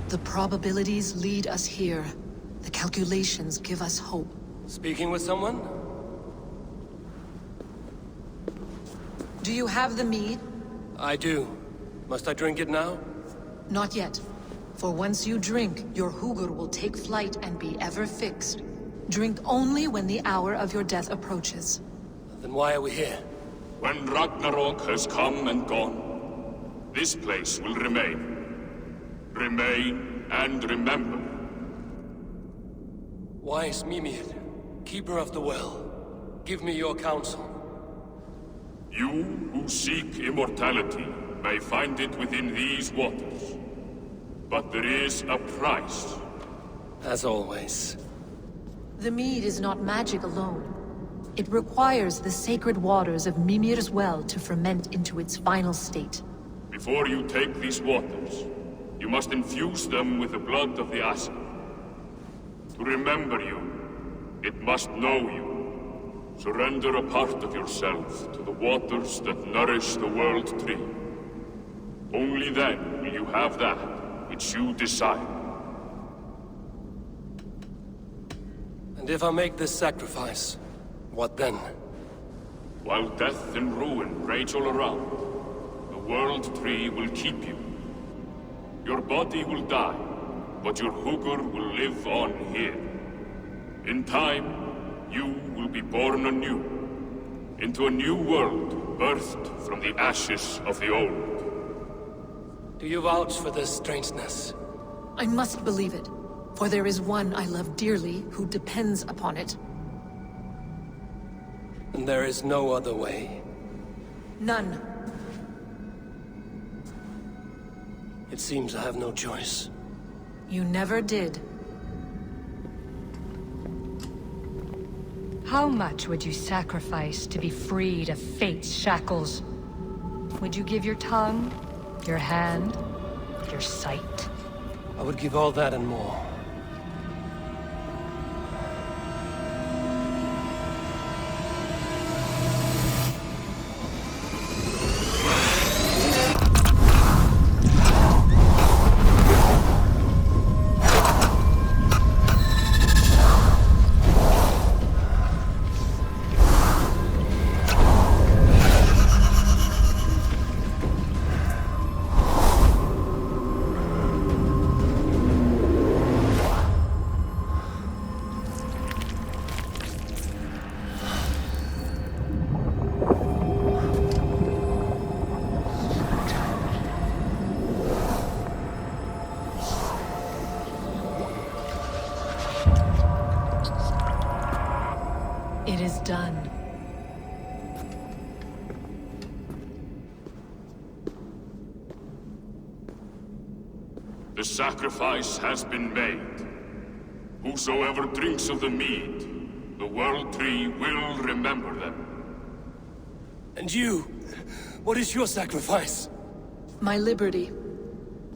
The probabilities lead us here. The calculations give us hope. Speaking with someone? Do you have the mead? I do. Must I drink it now? Not yet. For once you drink, your Hugur will take flight and be ever fixed. Drink only when the hour of your death approaches. Then why are we here? When Ragnarok has come and gone, this place will remain. Remain and remember. Wise Mimir, keeper of the well, give me your counsel. You who seek immortality may find it within these waters. But there is a price. As always. The mead is not magic alone. It requires the sacred waters of Mimir's well to ferment into its final state. Before you take these waters, you must infuse them with the blood of the Asa. To remember you, it must know you. Surrender a part of yourself to the waters that nourish the World Tree. Only then will you have that which you desire. And if I make this sacrifice, what then? While death and ruin rage all around, the World Tree will keep you. Your body will die, but your Hugur will live on here. In time, you will be born anew, into a new world birthed from the ashes of the old. Do you vouch for this strangeness? I must believe it, for there is one I love dearly who depends upon it. And there is no other way. None. It seems I have no choice. You never did. How much would you sacrifice to be freed of fate's shackles? Would you give your tongue, your hand, your sight? I would give all that and more. It is done. The sacrifice has been made. Whosoever drinks of the mead, the World Tree will remember them. And you? What is your sacrifice? My liberty.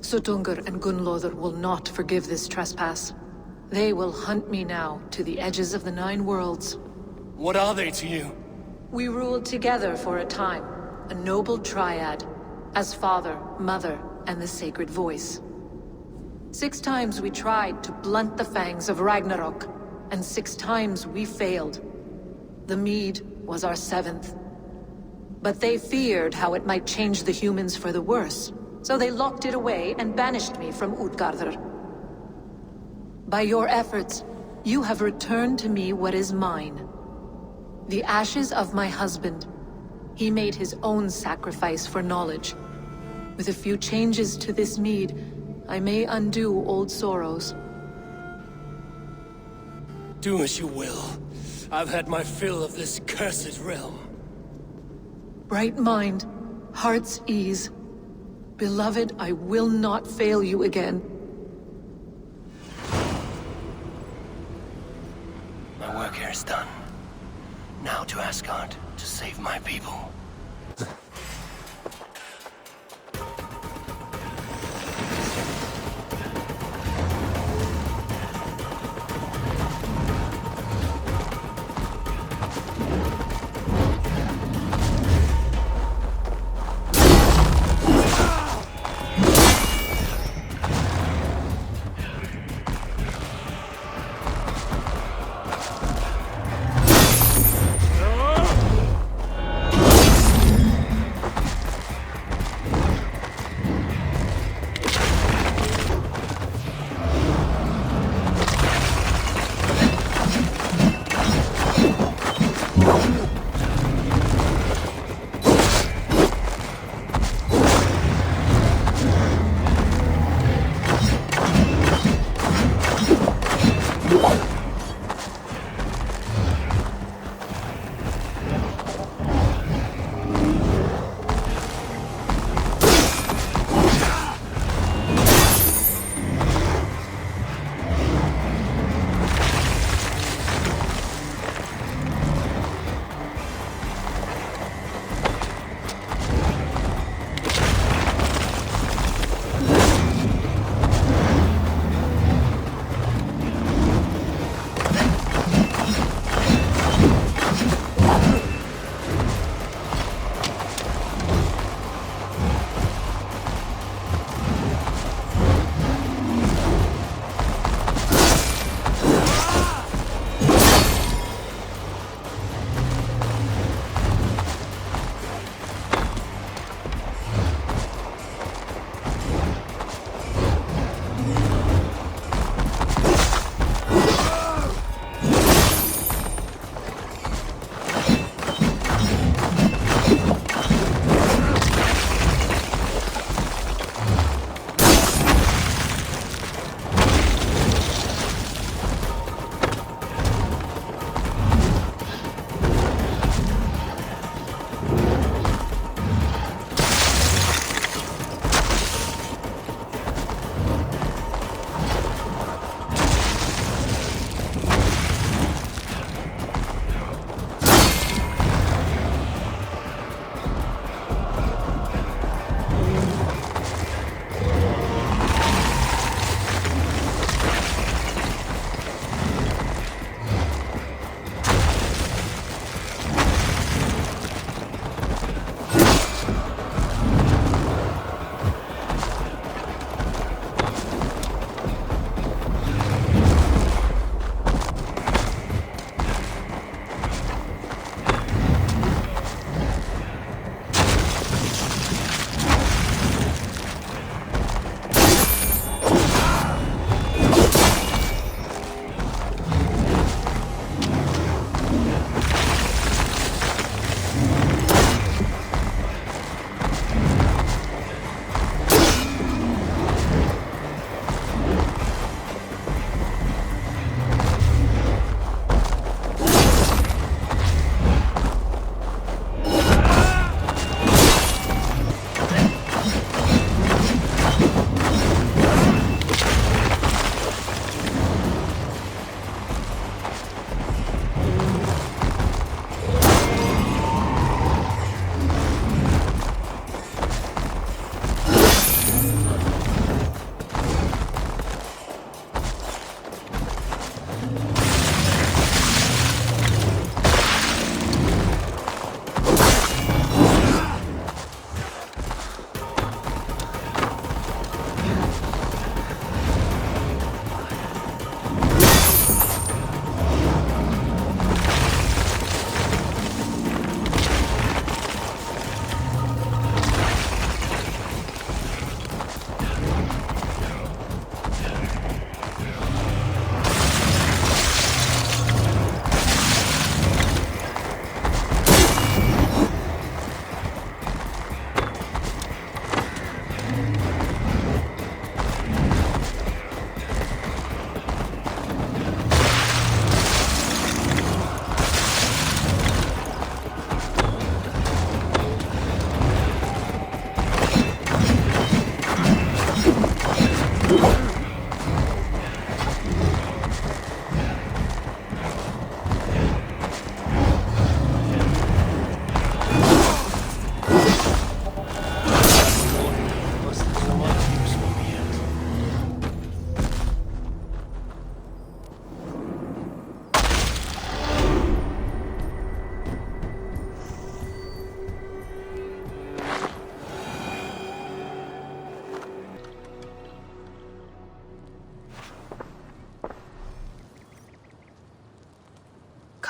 Sutungur and Gunlother will not forgive this trespass. They will hunt me now to the edges of the 9 worlds. What are they to you? We ruled together for a time, a noble triad, as father, mother, and the sacred voice. 6 times we tried to blunt the fangs of Ragnarok, and 6 times we failed. The mead was our 7th. But they feared how it might change the humans for the worse, so they locked it away and banished me from Utgardr. By your efforts, you have returned to me what is mine. The ashes of my husband. He made his own sacrifice for knowledge. With a few changes to this mead, I may undo old sorrows. Do as you will. I've had my fill of this cursed realm. Bright mind, heart's ease. Beloved, I will not fail you again. My work here is done. Now to Asgard to save my people.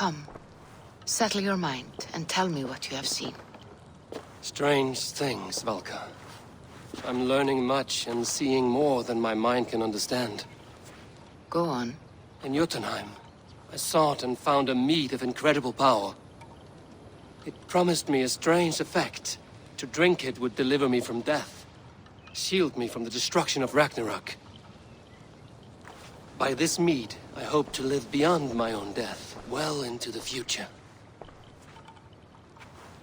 Come, settle your mind and tell me what you have seen. Strange things, Valka. I'm learning much and seeing more than my mind can understand. Go on. In Jotunheim, I sought and found a mead of incredible power. It promised me a strange effect. To drink it would deliver me from death, shield me from the destruction of Ragnarok. By this mead, I hope to live beyond my own death, well into the future.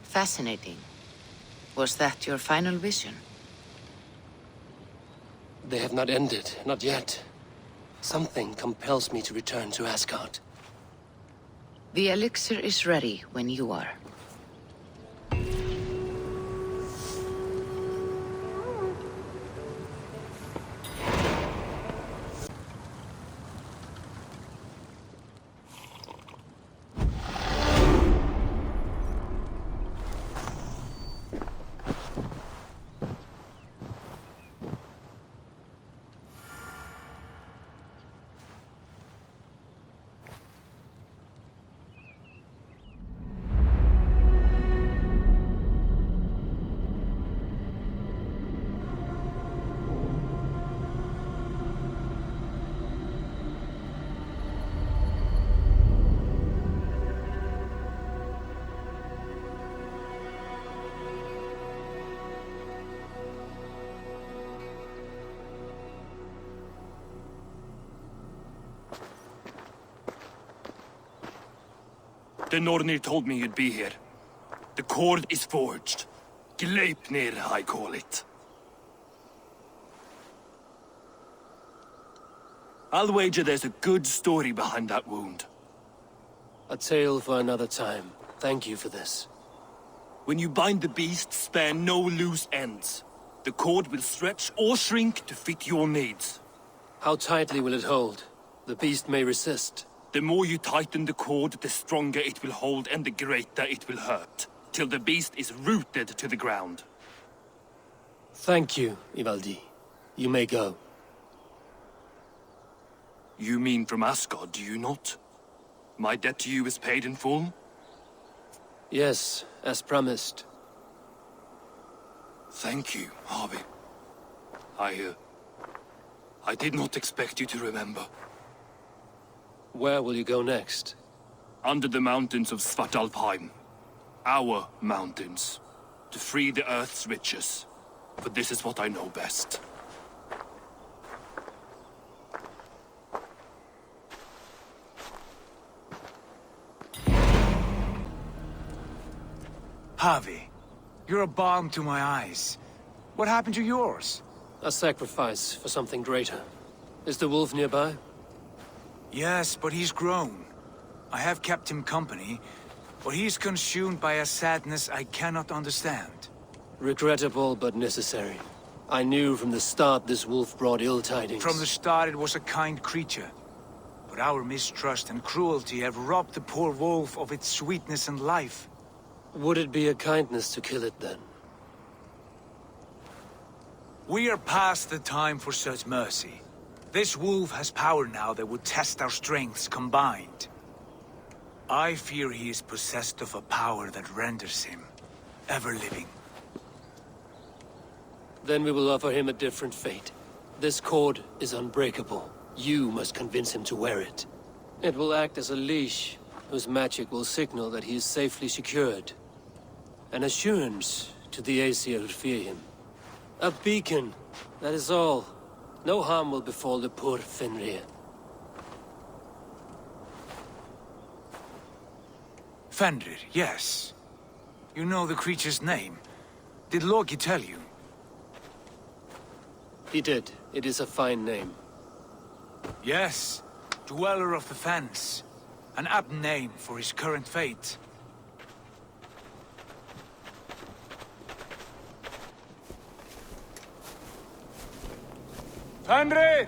Fascinating. Was that your final vision? They have not ended, not yet. Something compels me to return to Asgard. The elixir is ready when you are. The Nornir told me you'd be here. The cord is forged. Gleipnir, I call it. I'll wager there's a good story behind that wound. A tale for another time. Thank you for this. When you bind the beast, spare no loose ends. The cord will stretch or shrink to fit your needs. How tightly will it hold? The beast may resist. The more you tighten the cord, the stronger it will hold and the greater it will hurt, till the beast is rooted to the ground. Thank you, Ivaldi. You may go. You mean from Asgard, do you not? My debt to you is paid in full? Yes, as promised. Thank you, Harvey. I did not expect you to remember. Where will you go next? Under the mountains of Svartalfheim. Our mountains. To free the Earth's riches. For this is what I know best. Harvey, you're a balm to my eyes. What happened to yours? A sacrifice for something greater. Is the wolf nearby? Yes, but he's grown. I have kept him company, but he's consumed by a sadness I cannot understand. Regrettable, but necessary. I knew from the start this wolf brought ill tidings. From the start it was a kind creature. But our mistrust and cruelty have robbed the poor wolf of its sweetness and life. Would it be a kindness to kill it then? We are past the time for such mercy. This wolf has power now that would test our strengths combined. I fear he is possessed of a power that renders him ever-living. Then we will offer him a different fate. This cord is unbreakable. You must convince him to wear it. It will act as a leash, whose magic will signal that he is safely secured. An assurance to the Aesir who fear him. A beacon, that is all. No harm will befall the poor Fenrir. Fenrir, yes. You know the creature's name. Did Loki tell you? He did. It is a fine name. Yes. Dweller of the Fens. An apt name for his current fate. Fenrir!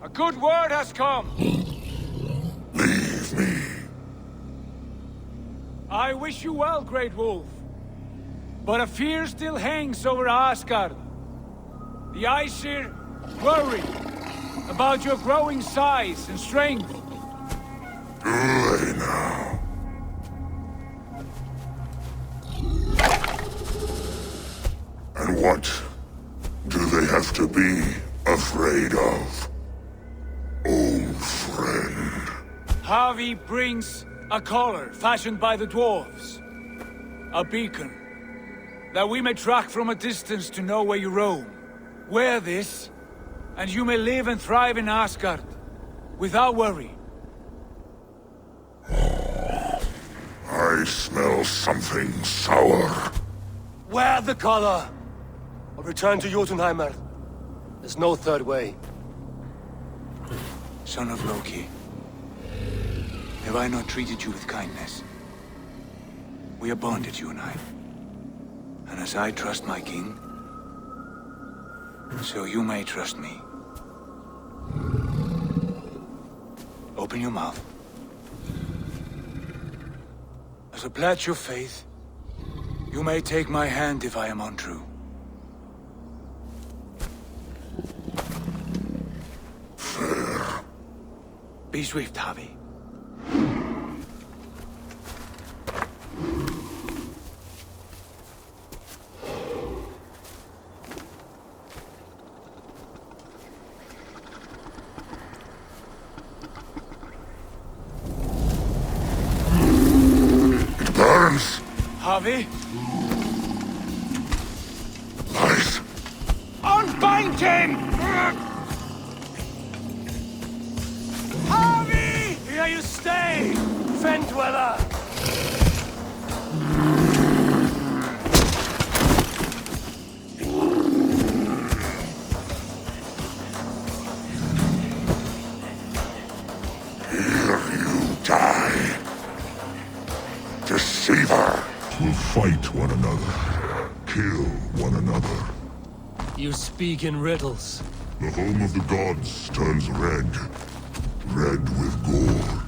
A good word has come! Leave me. I wish you well, Great Wolf. But a fear still hangs over Asgard. The Aesir worry about your growing size and strength. Too late now. And what do they have to be afraid of? Old friend. Harvey brings a collar fashioned by the dwarves. A beacon. That we may track from a distance to know where you roam. Wear this, And you may live and thrive in Asgard, without worry. I smell something sour. Wear the collar! Or return to Jotunheimer. There's no third way. Son of Loki, have I not treated you with kindness? We are bonded, you and I. And as I trust my king, so you may trust me. Open your mouth. As a pledge of faith, you may take my hand if I am untrue. Fair. Be swift, Havi. It burns. Havi, Lies. unbind him! Havi! Here you stay! Fen Dweller! Here you die. Deceiver. Will fight one another. Kill one another. You speak in riddles. The home of the gods turns red. Red with gore.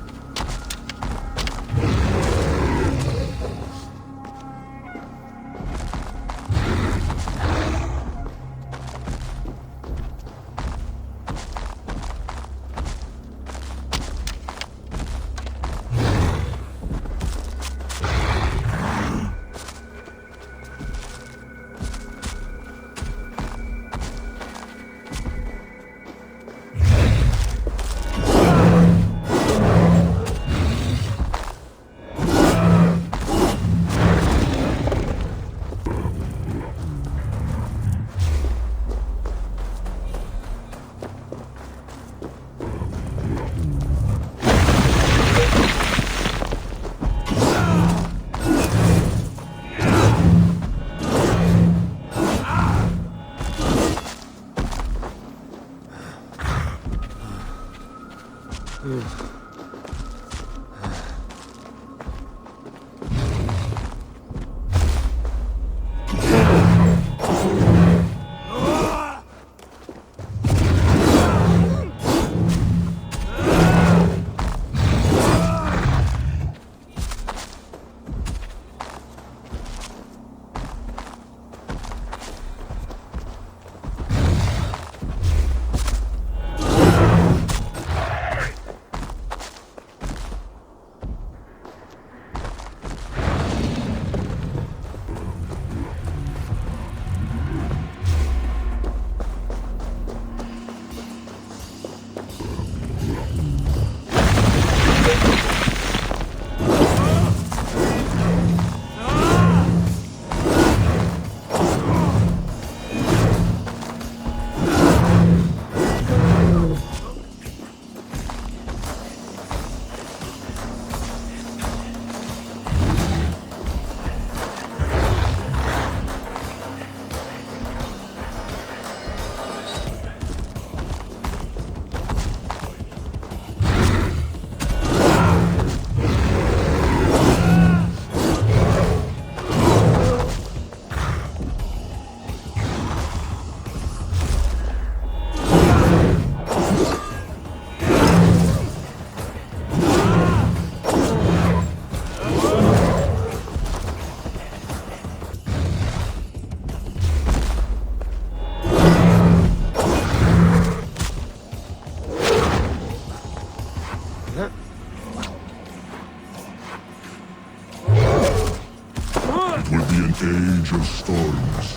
age of storms,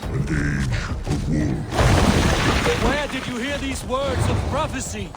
an age of war. Where did you hear these words of prophecy?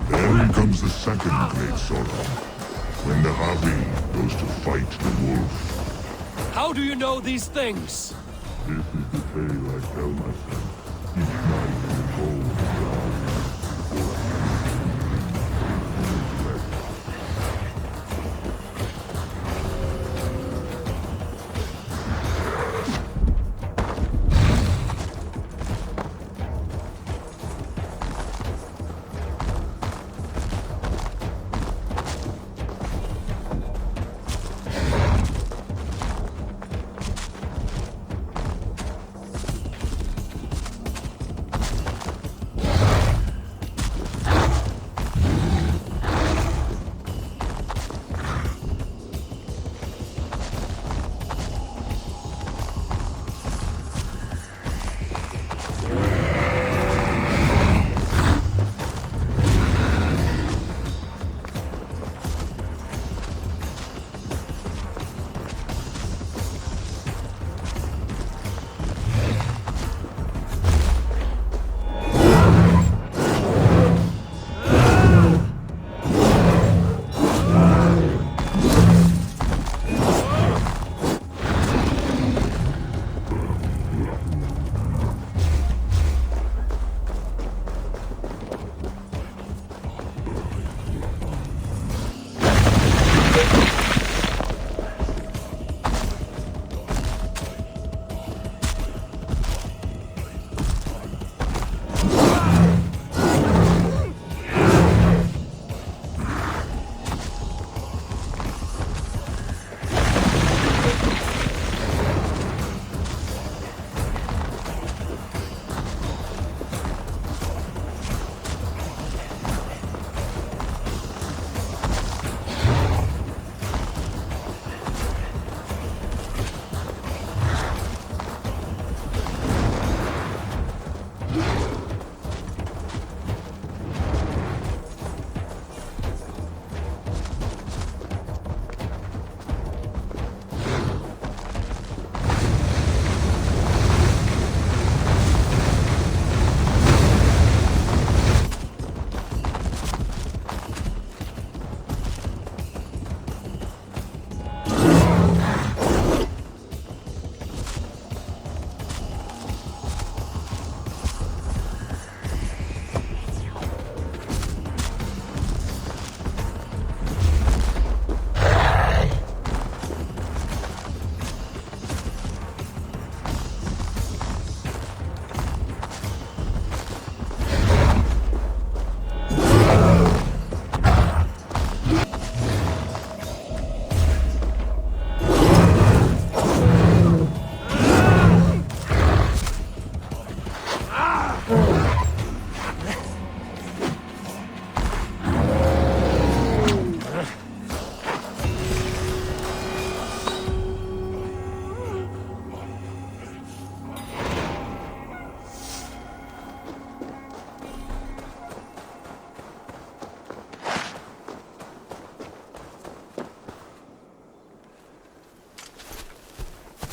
Then comes the second great sorrow, when the Havi goes to fight the wolf. How do you know these things? This is the tale I tell myself each night in the cold dark.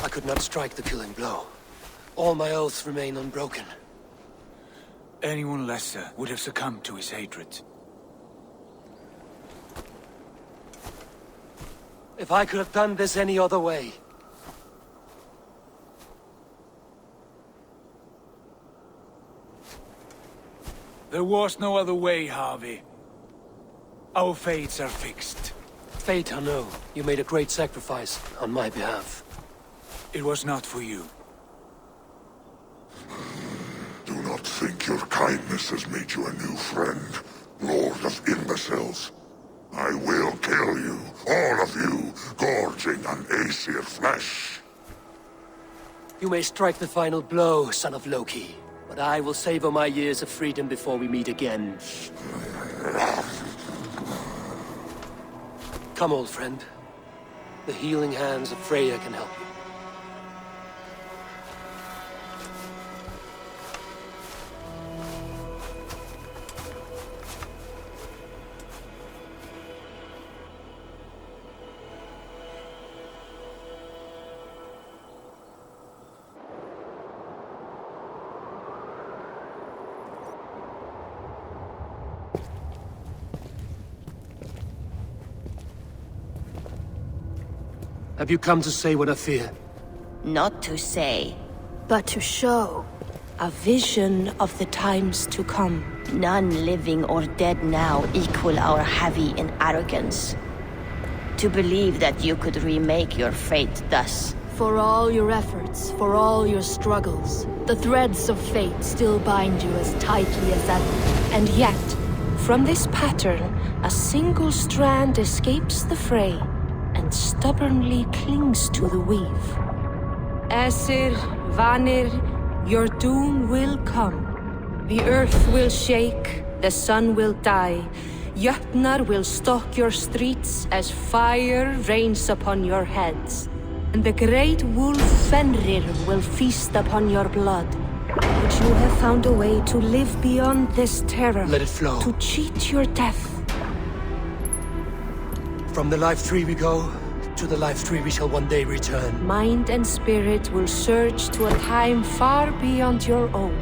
I could not strike the killing blow. All my oaths remain unbroken. Anyone lesser would have succumbed to his hatred. If I could have done this any other way. There was no other way, Harvey. Our fates are fixed. Fate, I know. You made a great sacrifice on my behalf. It was not for you. Do not think your kindness has made you a new friend, Lord of Imbeciles. I will kill you, all of you, gorging on Aesir flesh. You may strike the final blow, son of Loki, but I will savor my years of freedom before we meet again. Come, old friend. The healing hands of Freya can help you. Have you come to say what I fear? Not to say, but to show a vision of the times to come. none living or dead now equal our heavy in arrogance. To believe that you could remake your fate thus. For all your efforts, for all your struggles, the threads of fate still bind you as tightly as ever. And yet, from this pattern, a single strand escapes the fray and stubbornly clings to the weave. Aesir, Vanir, your doom will come. The earth will shake, the sun will die. Jötnar will stalk your streets as fire rains upon your heads. And the great wolf Fenrir will feast upon your blood. But you have found a way to live beyond this terror. Let it flow. To cheat your death. From the life tree we go, to the life tree we shall one day return. Mind and spirit will surge to a time far beyond your own.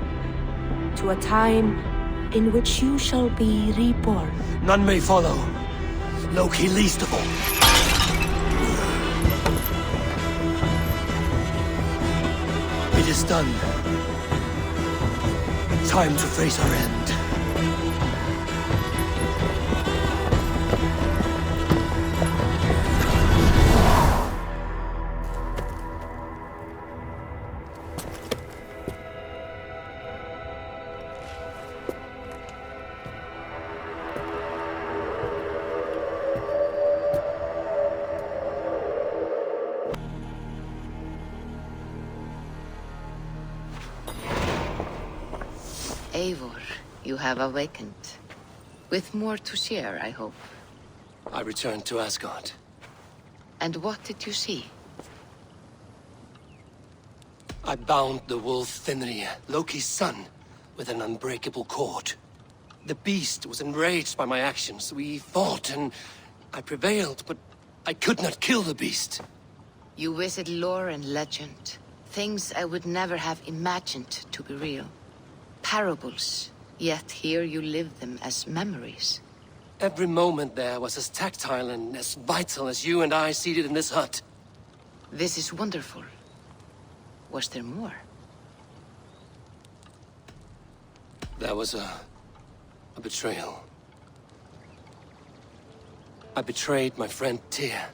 To a time in which you shall be reborn. None may follow. Loki least of all. It is done. Time to face our end. Eivor, you have awakened. With more to share, I hope. I returned to Asgard. And what did you see? I bound the wolf Fenrir, Loki's son, with an unbreakable cord. The beast was enraged by my actions. We fought and I prevailed, but I could not kill the beast. You visit lore and legend. Things I would never have imagined to be real. Parables, yet here you live them as memories. Every moment there was as tactile and as vital as you and I seated in this hut. This is wonderful. Was there more? There was a betrayal. I betrayed my friend Tyr.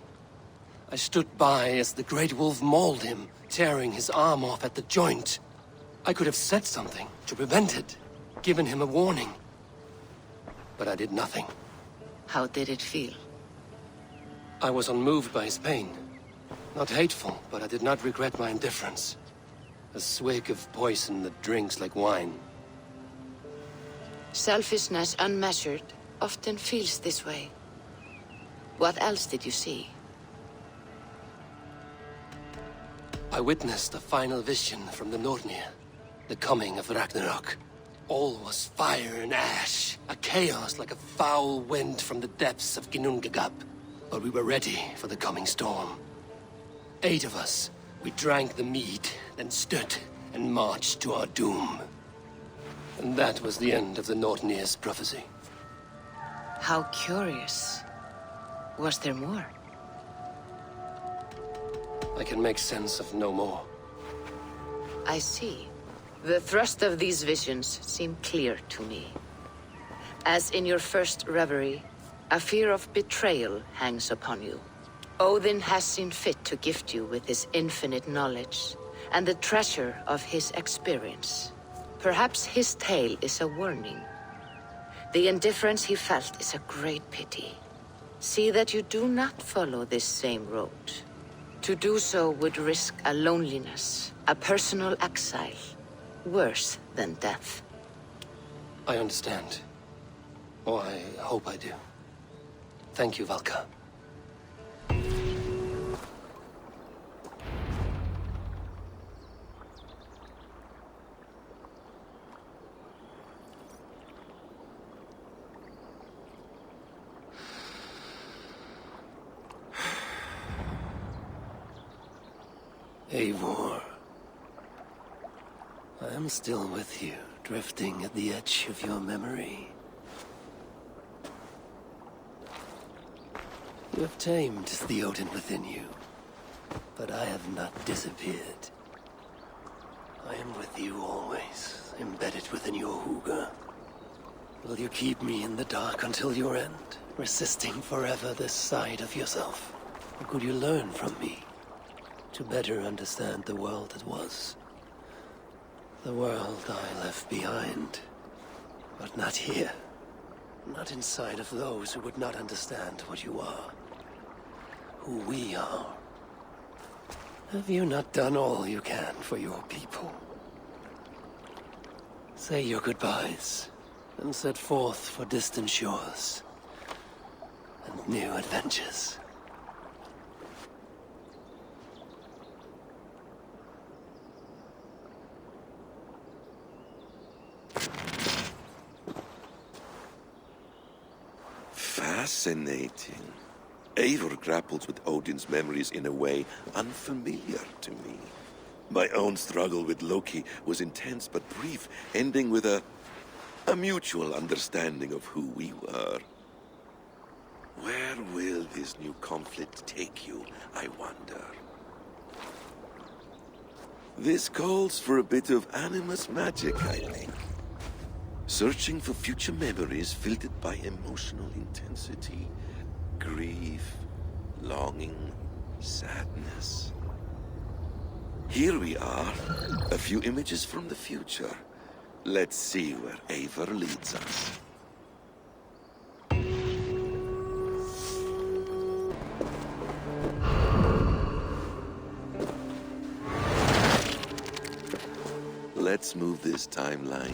I stood by as the great wolf mauled him, tearing his arm off at the joint. I could have said something to prevent it, given him a warning. But I did nothing. How did it feel? I was unmoved by his pain. Not hateful, but I did not regret my indifference. A swig of poison that drinks like wine. Selfishness unmeasured often feels this way. What else did you see? I witnessed a final vision from the Nornir. The coming of Ragnarok. All was fire and ash. A chaos like a foul wind from the depths of Ginnungagap. But we were ready for the coming storm. 8 of us. We drank the mead, then stood and marched to our doom. And that was the end of the Nornir's prophecy. How curious. Was there more? I can make sense of no more. I see. The thrust of these visions seem clear to me. As in your first reverie, a fear of betrayal hangs upon you. Odin has seen fit to gift you with his infinite knowledge, and the treasure of his experience. Perhaps his tale is a warning. The indifference he felt is a great pity. See that you do not follow this same road. To do so would risk a loneliness, a personal exile, worse than death. I understand. Or I hope I do. Thank you, Valka. Eivor. I am still with you, drifting at the edge of your memory. You have tamed the Odin within you, but I have not disappeared. I am with you always, embedded within your hugger. Will you keep me in the dark until your end, resisting forever this side of yourself? Or could you learn from me, to better understand the world that was? The world I left behind, but not here. Not inside of those who would not understand what you are. Who we are. Have you not done all you can for your people? Say your goodbyes, and set forth for distant shores and new adventures. Fascinating. Eivor grapples with Odin's memories in a way unfamiliar to me. My own struggle with Loki was intense but brief, ending with a mutual understanding of who we were. Where will this new conflict take you, I wonder? This calls for a bit of animus magic, I think. Searching for future memories filtered by emotional intensity. Grief, longing, sadness. Here we are, a few images from the future. Let's see where Eivor leads us. Let's move this timeline.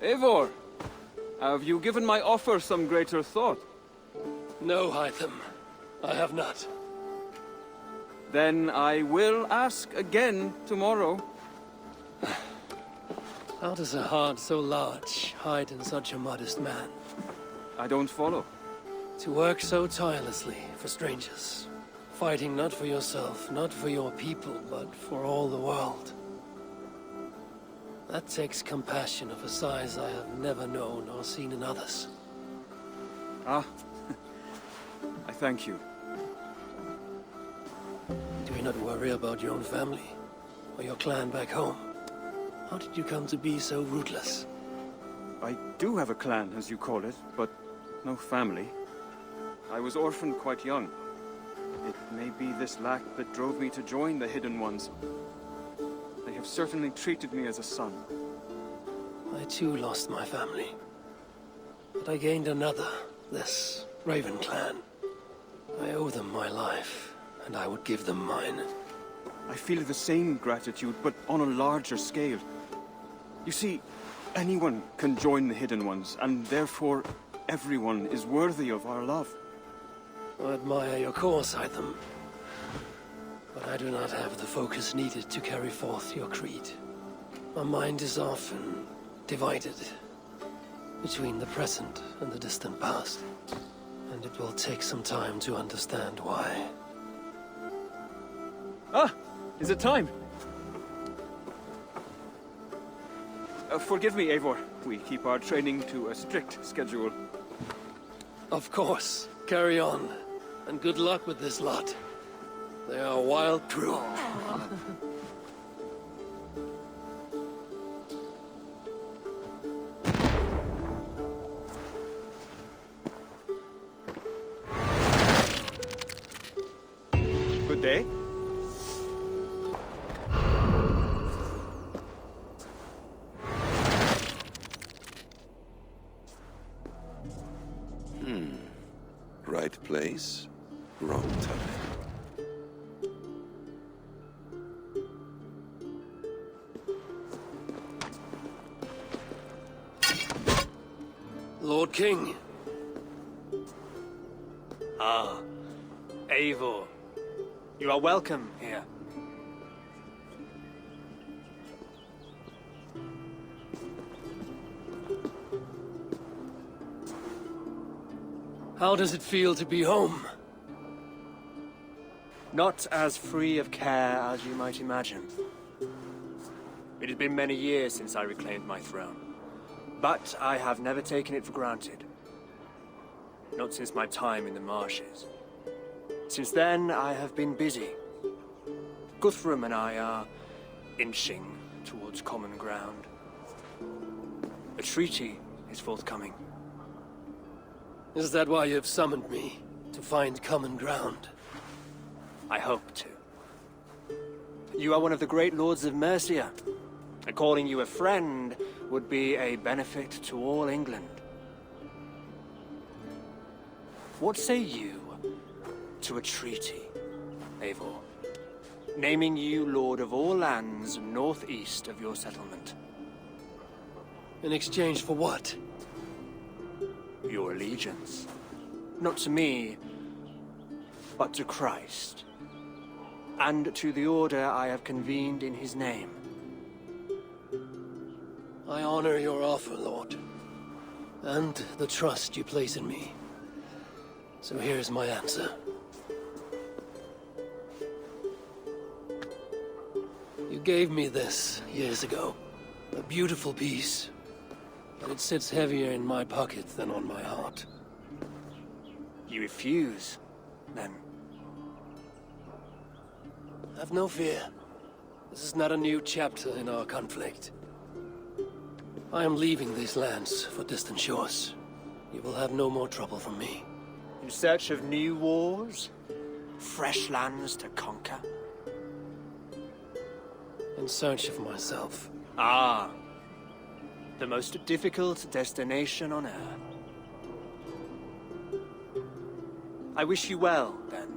Eivor, have you given my offer some greater thought? No, Hytham. I have not. Then I will ask again tomorrow. How does a heart so large hide in such a modest man? I don't follow. To work so tirelessly for strangers. Fighting not for yourself, not for your people, but for all the world. That takes compassion of a size I have never known or seen in others. Ah, I thank you. Do you not worry about your own family? Or your clan back home? How did you come to be so rootless? I do have a clan, as you call it, but no family. I was orphaned quite young. It may be this lack that drove me to join the Hidden Ones. They have certainly treated me as a son. I too lost my family. But I gained another, this Raven clan. I owe them my life, and I would give them mine. I feel the same gratitude, but on a larger scale. You see, anyone can join the Hidden Ones, and therefore everyone is worthy of our love. I admire your course, Hytham. But I do not have the focus needed to carry forth your creed. My mind is often divided between the present and the distant past. And it will take some time to understand why. Ah! Is it time? Forgive me, Eivor. We keep our training to a strict schedule. Of course. Carry on. And good luck with this lot. They are a wild crew. Good day. Right place, wrong time. Lord King. Ah, Eivor. You are welcome here. How does it feel to be home? Not as free of care as you might imagine. It has been many years since I reclaimed my throne, but I have never taken it for granted. Not since my time in the marshes. Since then, I have been busy. Guthrum and I are inching towards common ground. A treaty is forthcoming. Is that why you have summoned me? To find common ground? I hope to. You are one of the great lords of Mercia, and calling you a friend would be a benefit to all England. What say you to a treaty, Eivor? Naming you lord of all lands northeast of your settlement. In exchange for what? Your allegiance. Not to me, but to Christ. And to the order I have convened in his name. I honor your offer, Lord. And the trust you place in me. So here's my answer. You gave me this years ago. A beautiful piece. But it sits heavier in my pocket than on my heart. You refuse, then? Have no fear. This is not a new chapter in our conflict. I am leaving these lands for distant shores. You will have no more trouble from me. In search of new wars? Fresh lands to conquer? In search of myself. Ah. The most difficult destination on Earth. I wish you well, then.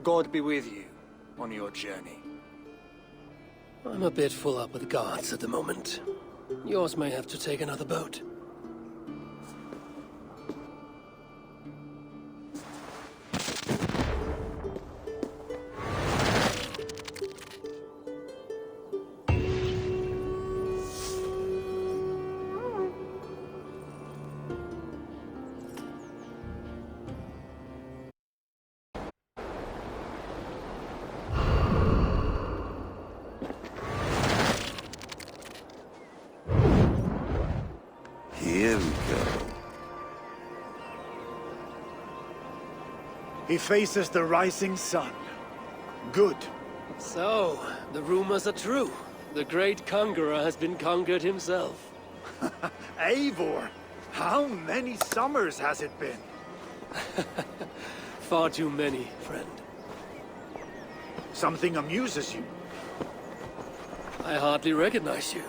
God be with you on your journey. I'm a bit full up with guards at the moment. Yours may have to take another boat. Here we go. He faces the rising sun. Good. So, the rumors are true. The great conqueror has been conquered himself. Eivor, how many summers has it been? Far too many, friend. Something amuses you. I hardly recognize you.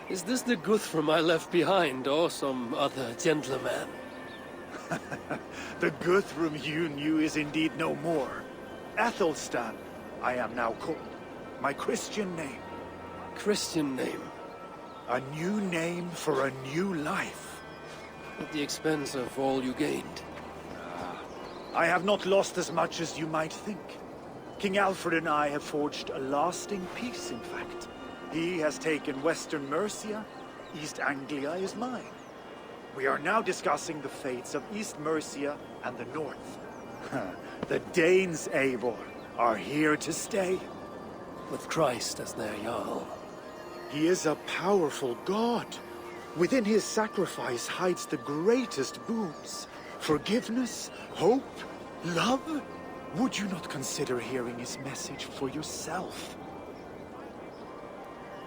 Is this the Guthrum I left behind, or some other gentleman? The Guthrum you knew is indeed no more. Athelstan, I am now called. My Christian name. Christian name? A new name for a new life. At the expense of all you gained. I have not lost as much as you might think. King Alfred and I have forged a lasting peace, in fact. He has taken Western Mercia. East Anglia is mine. We are now discussing the fates of East Mercia and the North. The Danes, Eivor, are here to stay. With Christ as their Jarl. He is a powerful god. Within his sacrifice hides the greatest boons. Forgiveness, hope, love. Would you not consider hearing his message for yourself?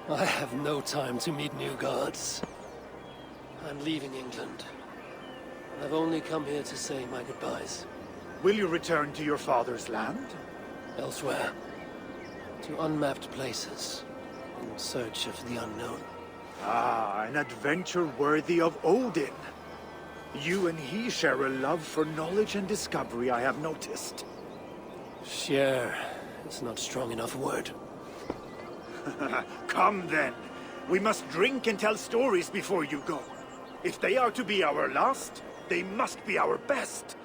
I have no time to meet new gods. I'm leaving England. I've only come here to say my goodbyes. Will you return to your father's land? Elsewhere. To unmapped places. In search of the unknown. Ah, an adventure worthy of Odin. You and he share a love for knowledge and discovery, I have noticed. Share is not strong enough word. Come then. We must drink and tell stories before you go. If they are to be our last, they must be our best.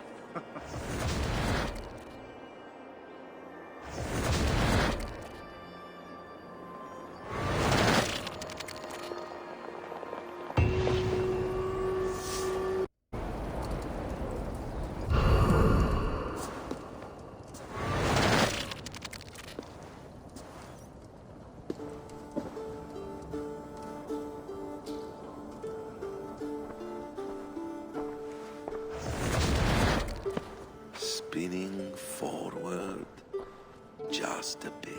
Spinning forward just a bit.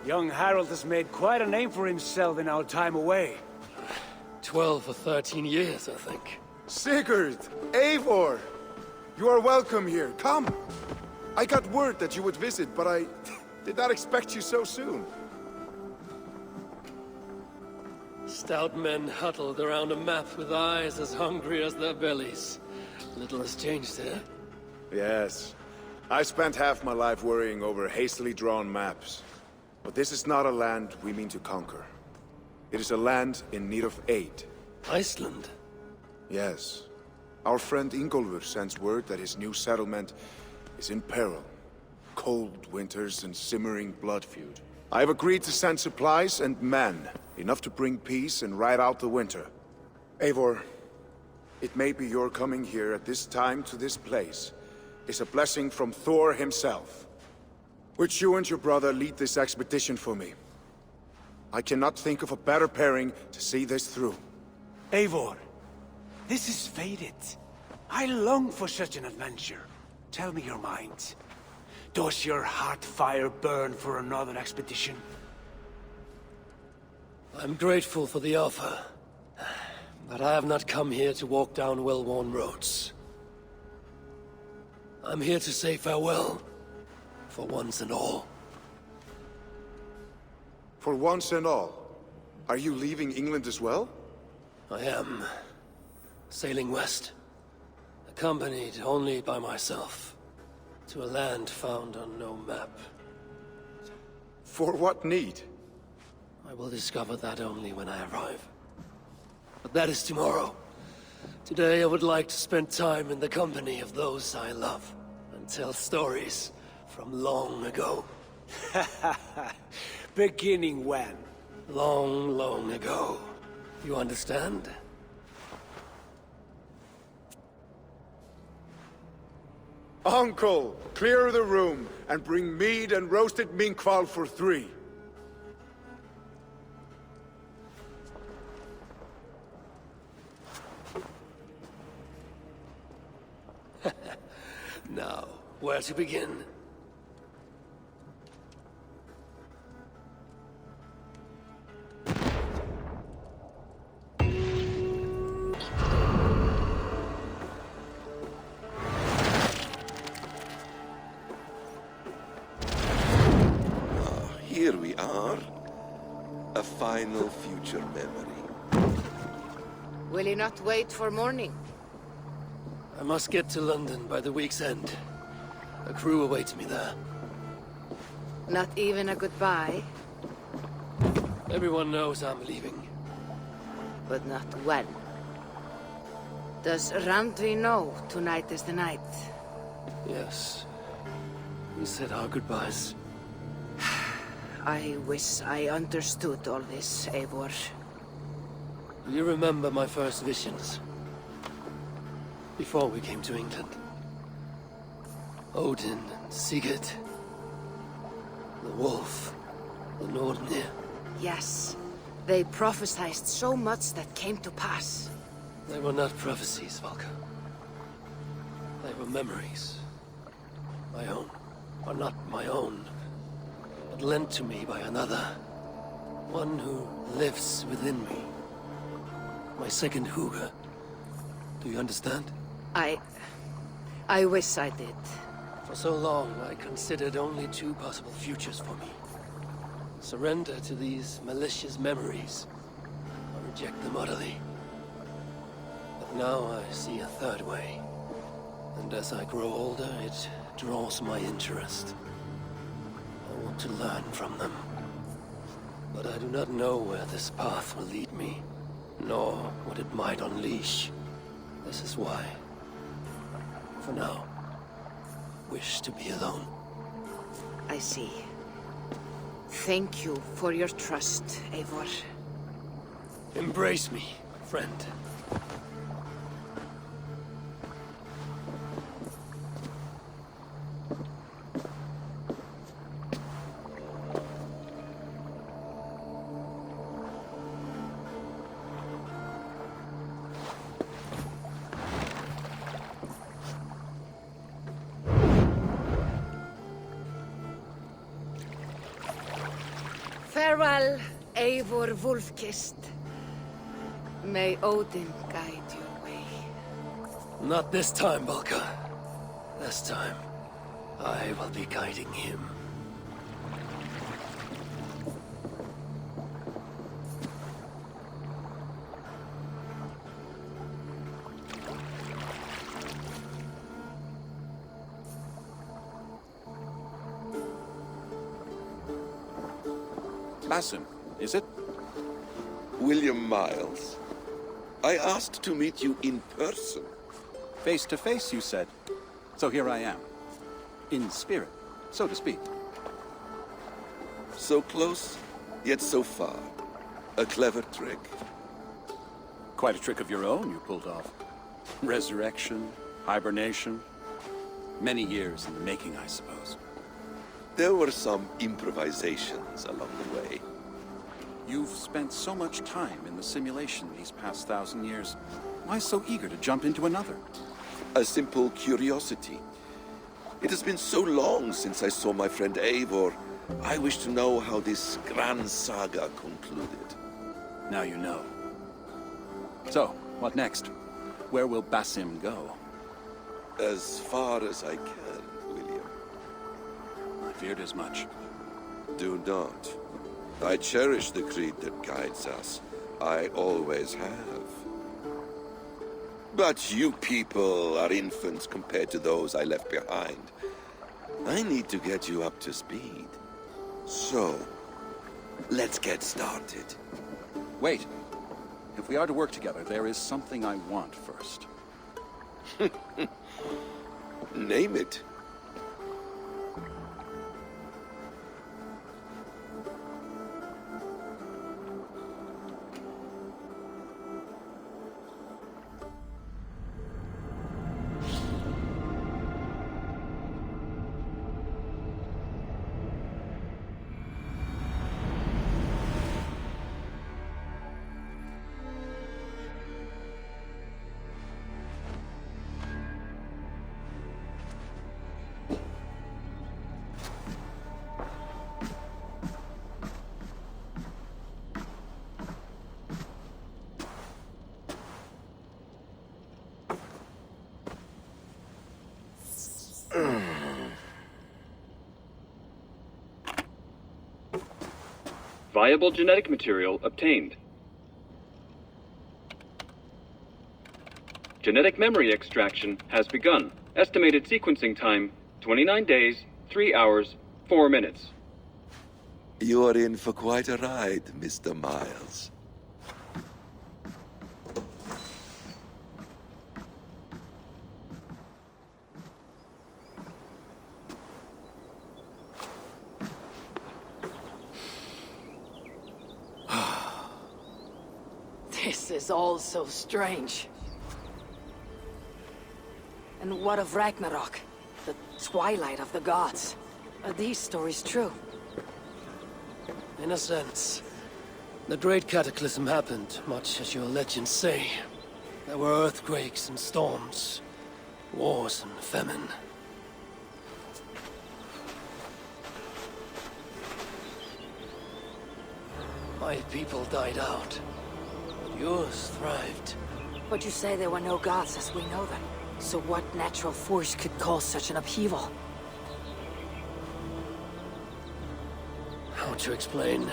Young Harold has made quite a name for himself in our time away. 12 or 13 years, I think. Sigurd! Eivor! You are welcome here. Come! I got word that you would visit, but I did not expect you so soon. Stout men huddled around a map with eyes as hungry as their bellies. Little has changed here. Yes. I spent half my life worrying over hastily drawn maps. But this is not a land we mean to conquer. It is a land in need of aid. Iceland? Yes. Our friend Ingólfur sends word that his new settlement is in peril. Cold winters and simmering blood feud. I have agreed to send supplies and men, enough to bring peace and ride out the winter. Eivor, it may be your coming here at this time to this place is a blessing from Thor himself. Would you and your brother lead this expedition for me? I cannot think of a better pairing to see this through. Eivor, this is fated. I long for such an adventure. Tell me your mind. Does your heart fire burn for another expedition? I'm grateful for the offer. But I have not come here to walk down well-worn roads. I'm here to say farewell. For once and all. For once and all? Are you leaving England as well? I am. Sailing west. Accompanied only by myself. To a land found on no map. For what need? I will discover that only when I arrive. But that is tomorrow. Today I would like to spend time in the company of those I love. And tell stories from long ago. Beginning when? Long, long ago. You understand? Uncle, clear the room and bring mead and roasted minkwal for 3. Now, where to begin? Here we are. A final future memory. Will you not wait for morning? I must get to London by the week's end. A crew awaits me there. Not even a goodbye, Everyone knows I'm leaving. but not when. Does Randvi know tonight is the night? Yes. We said our goodbyes. I wish I understood all this, Eivor. You remember my first visions? Before we came to England. Odin and Sigurd. The wolf. The Nordnir. Yes. They prophesied so much that came to pass. They were not prophecies, Valka. They were memories. My own. Or not my own, but lent to me by another. One who lives within me. My second Hugr. Do you understand? I wish I did. For so long, I considered only two possible futures for me. Surrender to these malicious memories, or reject them utterly. But now I see a third way. And as I grow older, it draws my interest. I want to learn from them. But I do not know where this path will lead me, nor what it might unleash. This is why, for now, wish to be alone. I see. Thank you for your trust, Eivor. Embrace me, friend. Farewell, Eivor Wolfkist. May Odin guide your way. Not this time, Valka. This time, I will be guiding him. Basim, is it? William Miles. I asked to meet you in person. Face to face, you said. So here I am. In spirit, so to speak. So close, yet so far. A clever trick. Quite a trick of your own you pulled off. Resurrection, hibernation. Many years in the making, I suppose. There were some improvisations along the way. You've spent so much time in the simulation these past 1,000 years. Why so eager to jump into another? A simple curiosity. It has been so long since I saw my friend Eivor. I wish to know how this grand saga concluded. Now you know. So, what next? Where will Basim go? As far as I can, William. I feared as much. Do not. I cherish the creed that guides us. I always have. But you people are infants compared to those I left behind. I need to get you up to speed. So, let's get started. Wait. If we are to work together, there is something I want first. Name it. Viable genetic material obtained. Genetic memory extraction has begun. Estimated sequencing time, 29 days, 3 hours, 4 minutes. You are in for quite a ride, Mr. Miles. This is all so strange. And what of Ragnarok? The twilight of the gods? Are these stories true? In a sense. The Great Cataclysm happened, much as your legends say. There were earthquakes and storms, wars and famine. My people died out, but yours thrived. But you say there were no gods as we know them. So what natural force could cause such an upheaval? How to explain?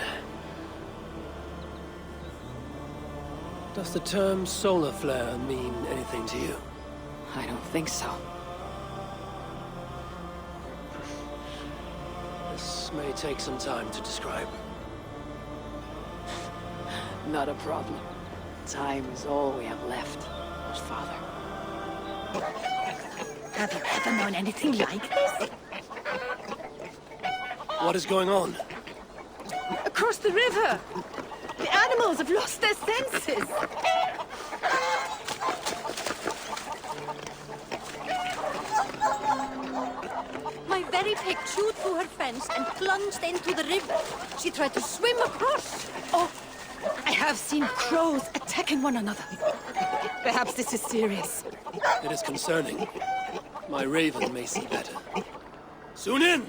Does the term solar flare mean anything to you? I don't think so. This may take some time to describe. Not a problem. Time is all we have left, Father. Have you ever known anything like this? What is going on? Across the river! The animals have lost their senses! My very pig chewed through her fence and plunged into the river. She tried to swim across. Oh, I have seen crows attacking one another. Perhaps this is serious. It is concerning. My raven may see better. Soon in!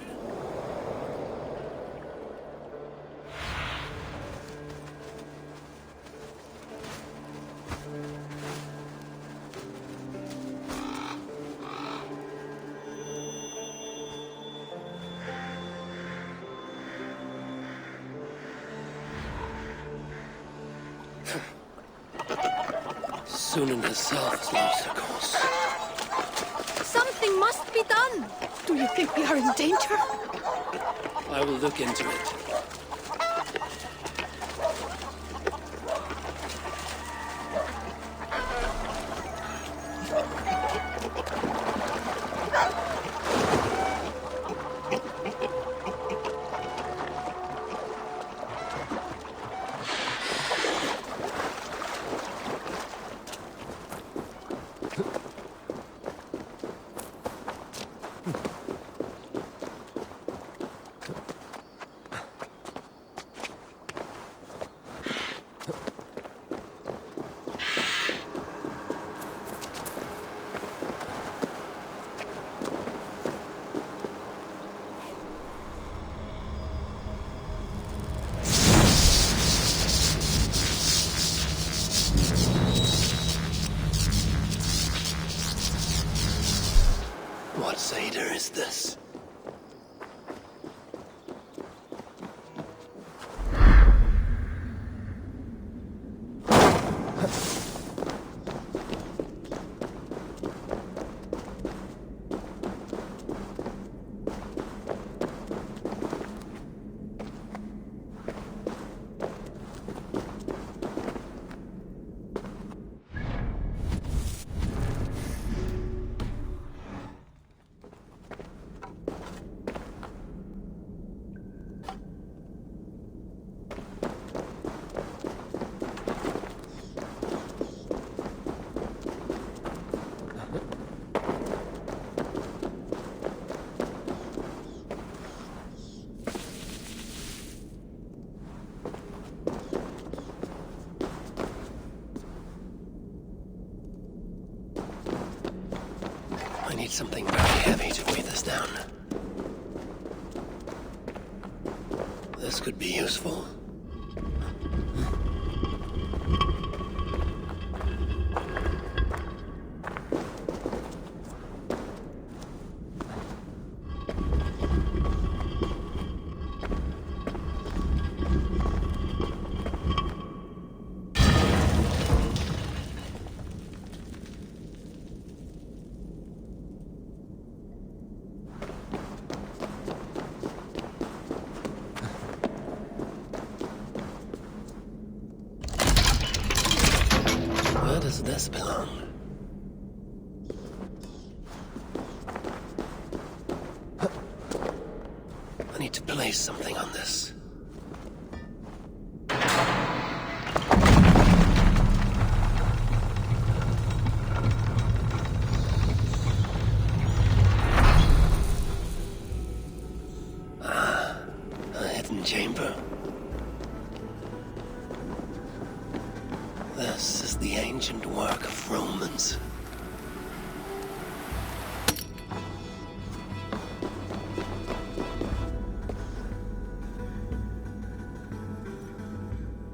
Sunan herself has lost her course. Something must be done. Do you think we are in danger? I will look into it. What Seder is this? I need something very heavy to weigh this down. This could be useful. Where does this belong? I need to place something on this. Ah, a hidden chamber. This is the ancient work of Romans.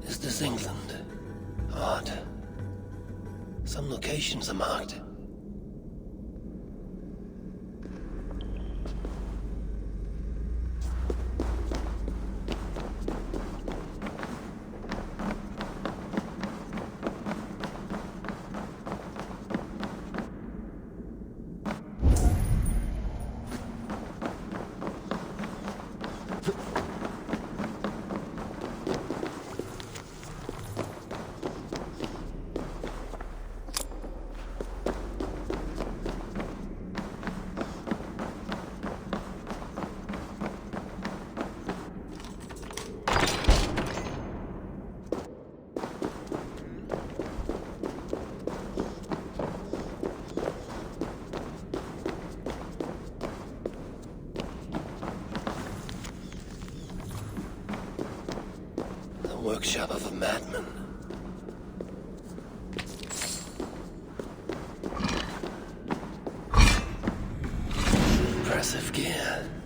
Is this England? Odd. Some locations are marked. Workshop of a madman. Impressive gear.